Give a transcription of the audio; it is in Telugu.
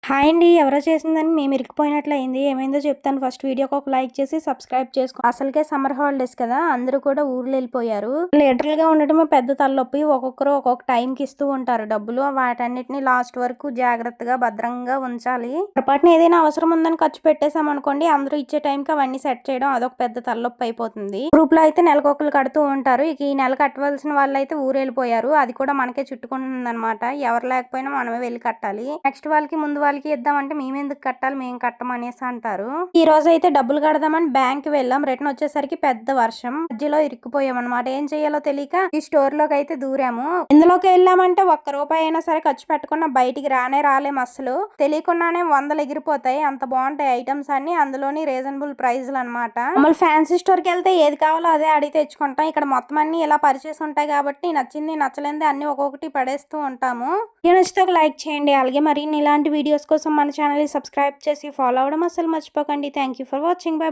హాయ్ అండి. ఎవరో చేసిందని మేము ఇరుక్కుపోయినట్లయింది. ఏమైందో చెప్తాను. ఫస్ట్ వీడియోకి ఒక లైక్ చేసి సబ్స్క్రైబ్ చేసుకో. అసలుకే సమ్మర్ హాలిడేస్ కదా, అందరూ కూడా ఊర్లు వెళ్ళిపోయారు. లిటరల్ గా ఉండటమే పెద్ద తలనొప్పి. ఒక్కొక్కరు ఒక్కొక్క టైంకి ఇస్తూ ఉంటారు డబ్బులు. వాటన్నిటిని లాస్ట్ వరకు జాగ్రత్తగా భద్రంగా ఉంచాలి. పొరపాటున ఏదైనా అవసరం ఉందని ఖర్చు పెట్టేసాం అనుకోండి, అందరూ ఇచ్చే టైంకి అవన్నీ సెట్ చేయడం అదొక పెద్ద తలనొప్పి అయిపోతుంది. గ్రూప్ లో అయితే నెలకొకరు కడుతూ ఉంటారు. ఇక ఈ నెల కట్టవలసిన వాళ్ళు అయితే ఊరు వెళ్ళిపోయారు. అది కూడా మనకే చుట్టుకుంటుంది అనమాట. ఎవరు లేకపోయినా మనమే వెళ్ళి కట్టాలి. నెక్స్ట్ వాళ్ళకి ముందు వాళ్ళకి ఇద్దామంటే మేమెందుకు కట్టాలి, మేము కట్టమనేసి అంటారు. ఈ రోజు అయితే డబ్బులు కడదామని బ్యాంక్ వెళ్ళాం. రిటర్న్ వచ్చేసరికి పెద్ద వర్షం. మధ్యలో ఇరుక్కుపోయాం అనమాట. ఏం చేయాలో తెలియక ఈ స్టోర్ లోకి అయితే దూరాము. ఇందులోకి వెళ్ళామంటే ఒక్క రూపాయి అయినా సరే ఖర్చు పెట్టకుండా బయటికి రాలేము అసలు. తెలియకుండానే వందలు ఎగిరిపోతాయి. అంత బాగుంటాయి ఐటమ్స్ అన్ని. అందులోని రీజనబుల్ ప్రైజ్లు అనమాట. మమ్మల్ని ఫ్యాన్సీ స్టోర్ కి వెళ్తే ఏది కావాలో అదే అడిగి తెచ్చుకుంటాం. ఇక్కడ మొత్తం అన్ని ఇలా పరిచేసి ఉంటాయి కాబట్టి నచ్చింది నచ్చలేంది అన్ని ఒక్కొక్కటి పడేస్తూ ఉంటాము. నచ్చితే ఒక లైక్ చేయండి. అలాగే మరిన్ని ఇలాంటి వీడియోస్ కోసం మన ఛానల్ ని సబ్స్క్రైబ్ చేసి ఫాలో అవడం అసలు మర్చిపోకండి. Thank you for watching. By.